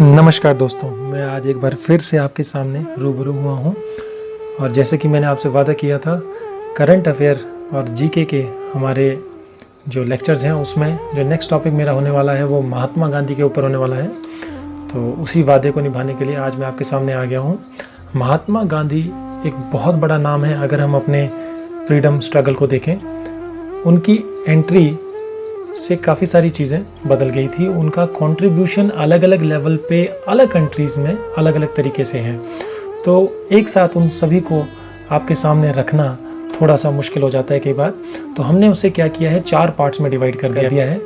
नमस्कार दोस्तों, मैं आज एक बार फिर से आपके सामने रूबरू हुआ हूँ। और जैसे कि मैंने आपसे वादा किया था, करंट अफेयर और जीके के हमारे जो लेक्चर्स हैं उसमें जो नेक्स्ट टॉपिक मेरा होने वाला है वो महात्मा गांधी के ऊपर होने वाला है। तो उसी वादे को निभाने के लिए आज मैं आपके सामने आ गया हूँ। महात्मा गांधी एक बहुत बड़ा नाम है अगर हम अपने फ्रीडम स्ट्रगल को देखें। उनकी एंट्री से काफ़ी सारी चीज़ें बदल गई थी। उनका कंट्रीब्यूशन अलग अलग लेवल पे अलग कंट्रीज़ में अलग अलग तरीके से है। तो एक साथ उन सभी को आपके सामने रखना थोड़ा सा मुश्किल हो जाता है कई बार। तो हमने उसे क्या किया है, 4 पार्ट्स में डिवाइड कर दिया है।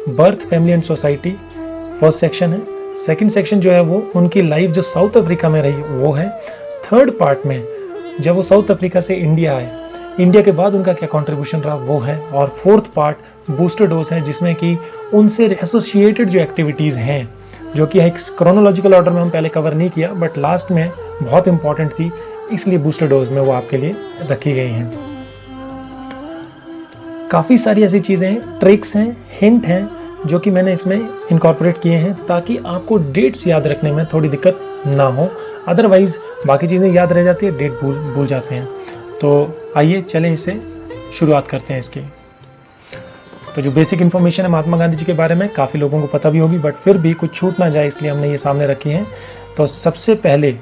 Birth, family and society first section है। सेकंड सेक्शन जो है वो उनकी लाइफ जो साउथ अफ्रीका में रही वो है। थर्ड पार्ट में जब वो साउथ अफ्रीका से इंडिया आए, इंडिया के बाद उनका क्या कंट्रीब्यूशन रहा वो है। और फोर्थ पार्ट बूस्टर डोज है, जिसमें कि उनसे एसोसिएटेड जो एक्टिविटीज़ हैं, जो कि एक क्रोनोलॉजिकल ऑर्डर में हम पहले कवर नहीं किया बट लास्ट में बहुत इंपॉर्टेंट थी, इसलिए बूस्टर डोज में वो आपके लिए रखी गई हैं। काफ़ी सारी ऐसी चीज़ें हैं, ट्रिक्स हैं, हिंट हैं जो कि मैंने इसमें इनकॉर्पोरेट किए हैं ताकि आपको डेट्स याद रखने में थोड़ी दिक्कत ना हो। अदरवाइज बाकी चीज़ें याद रह जाती है, डेट भूल जाते हैं। तो आइए चलें इसे शुरुआत करते हैं इसकी। तो जो बेसिक इन्फॉर्मेशन है महात्मा गांधी जी के बारे में काफ़ी लोगों को पता भी होगी, बट फिर भी कुछ छूट ना जाए इसलिए हमने ये सामने रखी है। तो सबसे पहले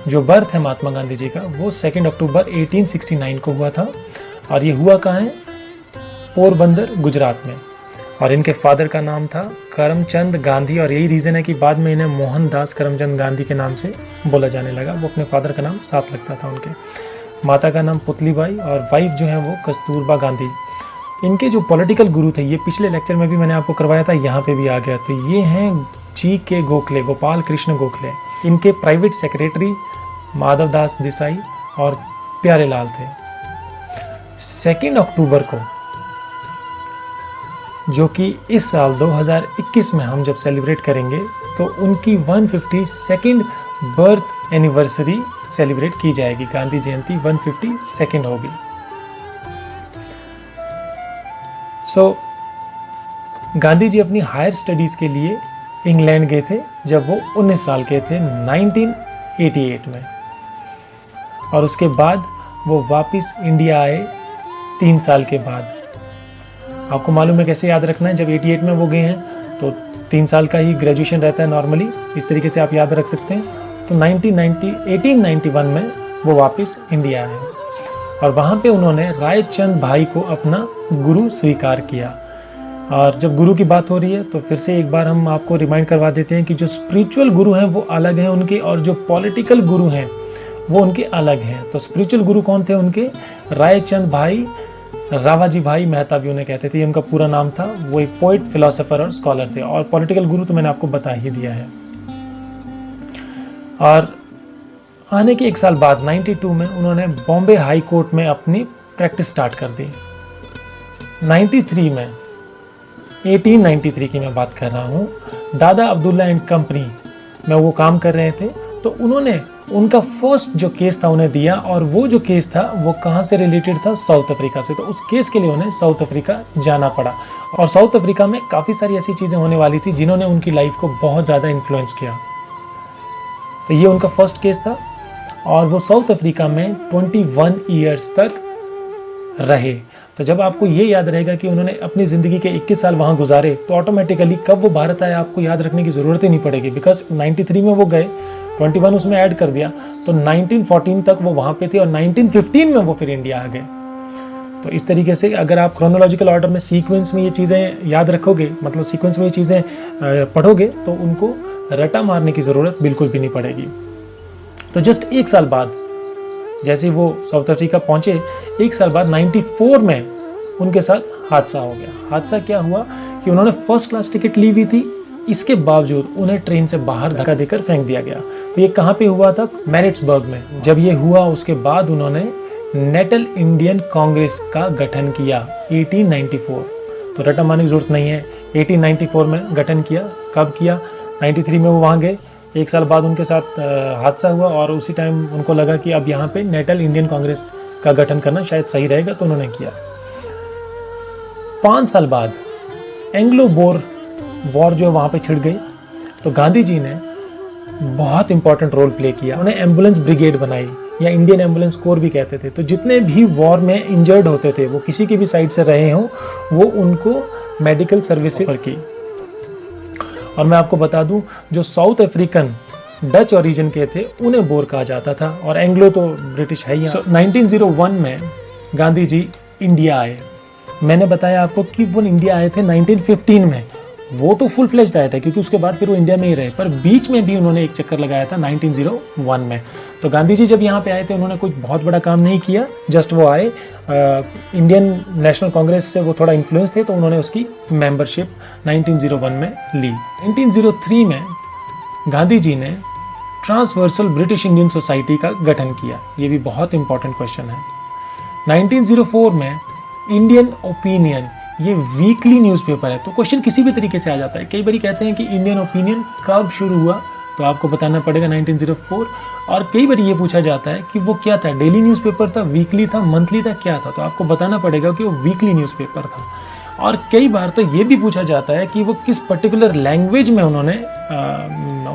जो बर्थ है महात्मा गांधी जी का वो 2 अक्टूबर 1869 को हुआ था। और ये हुआ कहाँ है, पोरबंदर गुजरात में। और इनके फादर का नाम था करमचंद गांधी, और यही रीज़न है कि बाद में इन्हें मोहनदास करमचंद गांधी के नाम से बोला जाने लगा। वो अपने फादर का नाम साफ लगता था उनके। माता का नाम पुतलीबाई और वाइफ जो है वो कस्तूरबा गांधी। इनके जो पॉलिटिकल गुरु थे, ये पिछले लेक्चर में भी मैंने आपको करवाया था, यहाँ पे भी आ गया। तो ये हैं जी के गोखले, गोपाल कृष्ण गोखले। इनके प्राइवेट सेक्रेटरी माधव दास देसाई और प्यारेलाल थे। 2 अक्टूबर को, जो कि इस साल 2021 में हम जब सेलिब्रेट करेंगे, तो उनकी 152nd बर्थ एनिवर्सरी सेलिब्रेट की जाएगी। गांधी जयंती 152nd होगी। गांधी जी अपनी हायर स्टडीज़ के लिए इंग्लैंड गए थे जब वो 19 साल के थे, 1988 में। और उसके बाद वो वापस इंडिया आए 3 साल के बाद। आपको मालूम है कैसे याद रखना है, जब 88 में वो गए हैं तो 3 साल का ही ग्रेजुएशन रहता है नॉर्मली, इस तरीके से आप याद रख सकते हैं। तो 1891 में वो वापस इंडिया आए और वहाँ पे उन्होंने रायचंद भाई को अपना गुरु स्वीकार किया। और जब गुरु की बात हो रही है तो फिर से एक बार हम आपको रिमाइंड करवा देते हैं कि जो स्पिरिचुअल गुरु हैं वो अलग हैं उनके, और जो पॉलिटिकल गुरु हैं वो उनके अलग हैं। तो स्पिरिचुअल गुरु कौन थे उनके, रायचंद भाई, रावाजी भाई मेहता भी उन्हें कहते थे, उनका पूरा नाम था। वो एक पोइट, फिलोसोफर और स्कॉलर थे। और पॉलिटिकल गुरु तो मैंने आपको बता ही दिया है। और आने के 1 साल बाद 92 में उन्होंने बॉम्बे हाई कोर्ट में अपनी प्रैक्टिस स्टार्ट कर दी। 93 में, 1893 की मैं बात कर रहा हूँ, दादा अब्दुल्ला एंड कंपनी में वो काम कर रहे थे। तो उन्होंने उनका फर्स्ट जो केस था उन्हें दिया, और वो जो केस था वो कहाँ से रिलेटेड था, साउथ अफ्रीका से। तो उस केस के लिए उन्हें साउथ अफ्रीका जाना पड़ा। और साउथ अफ्रीका में काफ़ी सारी ऐसी चीज़ें होने वाली थी जिन्होंने उनकी लाइफ को बहुत ज़्यादा इन्फ्लुएंस किया। तो ये उनका फर्स्ट केस था। और वो साउथ अफ्रीका में 21 ईयर्स तक रहे। तो जब आपको ये याद रहेगा कि उन्होंने अपनी ज़िंदगी के 21 साल वहाँ गुजारे, तो ऑटोमेटिकली कब वो भारत आए आपको याद रखने की ज़रूरत ही नहीं पड़ेगी, बिकॉज 93 में वो गए, 21 उसमें ऐड कर दिया, तो 1914 तक वो वहाँ पे थे, और 1915 में वो फिर इंडिया आ गए। तो इस तरीके से अगर आप क्रोनोलॉजिकल ऑर्डर में सीक्वेंस में ये चीज़ें याद रखोगे, मतलब सीक्वेंस में ये चीज़ें पढ़ोगे, तो उनको रटा मारने की ज़रूरत बिल्कुल भी नहीं पड़ेगी। तो जस्ट 1 साल बाद जैसे वो साउथ अफ्रीका पहुंचे, 1 साल बाद 94 में उनके साथ हादसा हो गया। हादसा क्या हुआ कि उन्होंने फर्स्ट क्लास टिकट ली हुई थी, इसके बावजूद उन्हें ट्रेन से बाहर धक्का देकर फेंक दिया गया। तो ये कहाँ पे हुआ था, मैरिट्सबर्ग में। जब ये हुआ उसके बाद उन्होंने नेटल इंडियन कांग्रेस का गठन किया 1894। तो रटा मारने की जरूरत नहीं है, 1894 में गठन किया। कब किया, 93 में वो वहाँ गए, 1 साल बाद उनके साथ हादसा हुआ, और उसी टाइम उनको लगा कि अब यहाँ पे नेटल इंडियन कांग्रेस का गठन करना शायद सही रहेगा, तो उन्होंने किया। 5 साल बाद एंग्लो बोर वॉर जो वहाँ पे छिड़ गई, तो गांधी जी ने बहुत इंपॉर्टेंट रोल प्ले किया। उन्हें एम्बुलेंस ब्रिगेड बनाई या इंडियन एम्बुलेंस कोर भी कहते थे। तो जितने भी वॉर में इंजर्ड होते थे, वो किसी की भी साइड से रहे हों, वो उनको मेडिकल सर्विसेज की। और मैं आपको बता दूं, जो साउथ अफ्रीकन डच ओरिजिन के थे उन्हें बोर कहा जाता था, और एंग्लो तो ब्रिटिश है ही। 1901 में गांधी जी इंडिया आए। मैंने बताया आपको कि वो इंडिया आए थे 1915 में। वो तो फुल फ्लेज्ड आए थे क्योंकि उसके बाद फिर वो इंडिया में ही रहे, पर बीच में भी उन्होंने एक चक्कर लगाया था 1901 में। तो गांधी जी जब यहाँ पे आए थे, उन्होंने कुछ बहुत बड़ा काम नहीं किया, जस्ट वो आए, इंडियन नेशनल कांग्रेस से वो थोड़ा इन्फ्लुएंस थे, तो उन्होंने उसकी मेंबरशिप 1901 में ली। 1903 में गांधी जी ने ट्रांसवर्सल ब्रिटिश इंडियन सोसाइटी का गठन किया। ये भी बहुत इंपॉर्टेंट क्वेश्चन है। 1904 में इंडियन ओपिनियन, ये वीकली न्यूज़पेपर है, तो क्वेश्चन किसी भी तरीके से आ जाता है। कई बार कहते हैं कि इंडियन ओपिनियन कब शुरू हुआ, तो आपको बताना पड़ेगा 1904। और कई बार ये पूछा जाता है कि वो क्या था, डेली न्यूज़पेपर था, वीकली था, मंथली था, क्या था, तो आपको बताना पड़ेगा कि वो वीकली न्यूज़पेपर था। और कई बार तो ये भी पूछा जाता है कि वो किस पर्टिकुलर लैंग्वेज में उन्होंने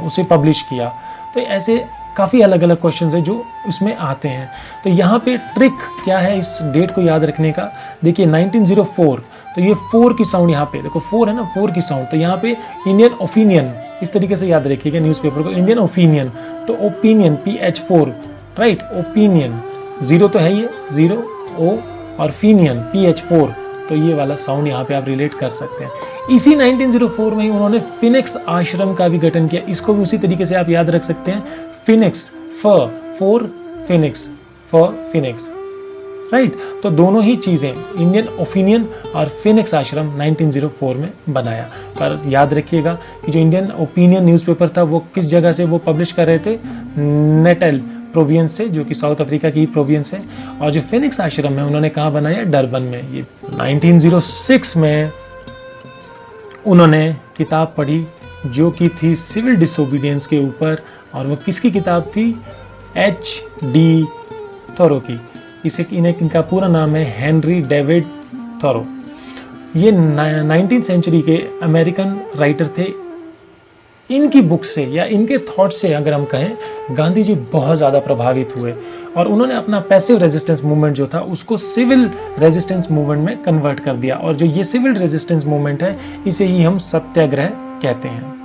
उसे पब्लिश किया। तो ऐसे काफ़ी अलग अलग क्वेश्चन है जो उसमें आते हैं। तो यहाँ पे ट्रिक क्या है इस डेट को याद रखने का, देखिए 1904, तो ये 4 की साउंड यहाँ पे देखो, 4 है ना, 4 की साउंड, तो यहाँ पे इंडियन ओपिनियन इस तरीके से याद रखिएगा न्यूज़पेपर को, इंडियन ओपिनियन, तो ओपिनियन PH4, राइट, ओपिनियन, 0 तो है ये, 0 O, और फीनियन PH4, तो ये वाला साउंड यहाँ पे आप रिलेट कर सकते हैं। इसी 1904 में ही उन्होंने फिनिक्स आश्रम का भी गठन किया। इसको भी उसी तरीके से आप याद रख सकते हैं, Phoenix, for Phoenix, Phoenix, right. तो दोनों ही चीज़ें, इंडियन ओपिनियन और फिनिक्स आश्रम 1904 में बनाया। पर याद रखिएगा कि जो इंडियन ओपिनियन न्यूज़पेपर था वो किस जगह से वो पब्लिश कर रहे थे, नेटल प्रोविंस से, जो कि साउथ अफ्रीका की प्रोविंस है। और जो फिनिक्स आश्रम है उन्होंने कहाँ बनाया, डरबन में। ये 1906 में उन्होंने किताब पढ़ी जो कि थी सिविल डिसोबीडियंस के ऊपर, और वो किसकी किताब थी, H.D. थोरो की। इनका पूरा नाम है हेनरी डेविड थोरो। ये 19th सेंचुरी के अमेरिकन राइटर थे। इनकी बुक से या इनके थॉट से अगर हम कहें, गांधी जी बहुत ज़्यादा प्रभावित हुए, और उन्होंने अपना पैसिव रेजिस्टेंस मूवमेंट जो था उसको सिविल रेजिस्टेंस मूवमेंट में कन्वर्ट कर दिया। और जो ये सिविल रेजिस्टेंस मूवमेंट है, इसे ही हम सत्याग्रह कहते हैं।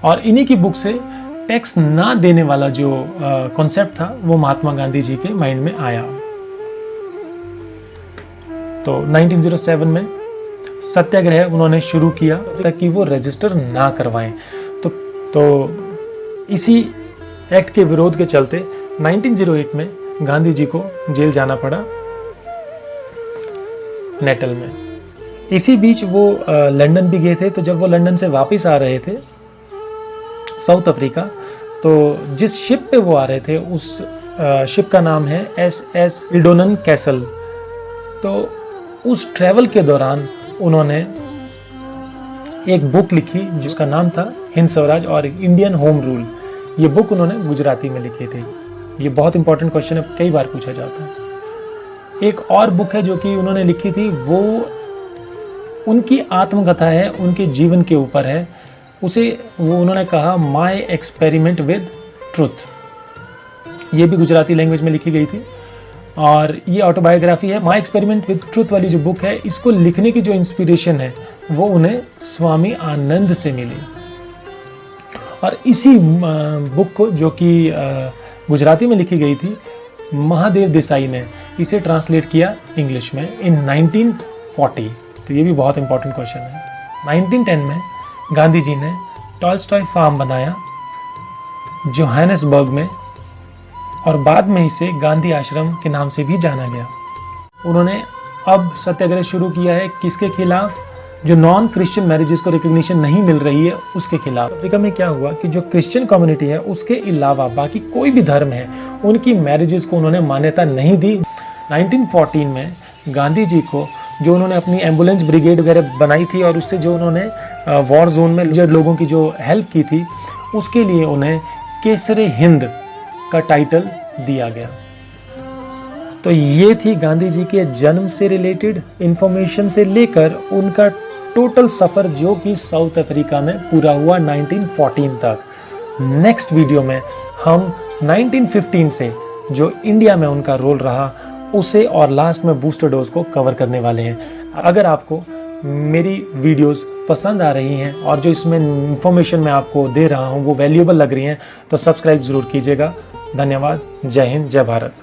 और इन्हीं की बुक से टैक्स ना देने वाला जो कॉन्सेप्ट था वो महात्मा गांधी जी के माइंड में आया। तो 1907 में सत्याग्रह उन्होंने शुरू किया ताकि वो रजिस्टर ना करवाएं। तो इसी एक्ट के विरोध के चलते 1908 में गांधी जी को जेल जाना पड़ा, नेटल में। इसी बीच वो लंदन भी गए थे। तो जब वो लंदन से वापस आ रहे थे साउथ अफ्रीका, तो जिस शिप पे वो आ रहे थे उस शिप का नाम है SS इल्डोनन कैसल। तो उस ट्रैवल के दौरान उन्होंने एक बुक लिखी जिसका नाम था हिंद स्वराज और इंडियन होम रूल। ये बुक उन्होंने गुजराती में लिखी थी। ये बहुत इंपॉर्टेंट क्वेश्चन है, कई बार पूछा जाता है। एक और बुक है जो कि उन्होंने लिखी थी, वो उनकी आत्मकथा है, उनके जीवन के ऊपर है। उसे वो उन्होंने कहा माई एक्सपेरिमेंट विद ट्रुथ। ये भी गुजराती लैंग्वेज में लिखी गई थी, और ये ऑटोबायोग्राफी है। माई एक्सपेरिमेंट विद ट्रुथ वाली जो बुक है, इसको लिखने की जो इंस्पिरेशन है वो उन्हें स्वामी आनंद से मिली। और इसी बुक को, जो कि गुजराती में लिखी गई थी, महादेव देसाई ने इसे ट्रांसलेट किया इंग्लिश में इन 1940। तो ये भी बहुत इंपॉर्टेंट क्वेश्चन है। 1910 में गांधी जी ने टॉल्स्टॉय फार्म बनाया जोहानिसबर्ग में, और बाद में इसे गांधी आश्रम के नाम से भी जाना गया। उन्होंने अब सत्याग्रह शुरू किया है किसके खिलाफ, जो नॉन क्रिश्चियन मैरिजेस को रिकग्निशन नहीं मिल रही है उसके खिलाफ। अफ्रीका में क्या हुआ कि जो क्रिश्चियन कम्युनिटी है उसके अलावा बाकी कोई भी धर्म है, उनकी मैरिजेस को उन्होंने मान्यता नहीं दी। 1914 में गांधी जी को, जो उन्होंने अपनी एम्बुलेंस ब्रिगेड वगैरह बनाई थी और उससे जो उन्होंने वॉर जोन में जो लोगों की जो हेल्प की थी, उसके लिए उन्हें केसरे हिंद का टाइटल दिया गया। तो ये थी गांधी जी के जन्म से रिलेटेड इंफॉर्मेशन से लेकर उनका टोटल सफ़र जो कि साउथ अफ्रीका में पूरा हुआ 1914 तक। नेक्स्ट वीडियो में हम 1915 से जो इंडिया में उनका रोल रहा उसे और लास्ट में बूस्टर डोज को कवर करने वाले हैं। अगर आपको मेरी वीडियोस पसंद आ रही हैं और जो इसमें इंफॉर्मेशन मैं आपको दे रहा हूँ वो वैल्यूएबल लग रही हैं तो सब्सक्राइब ज़रूर कीजिएगा। धन्यवाद। जय हिंद, जय भारत।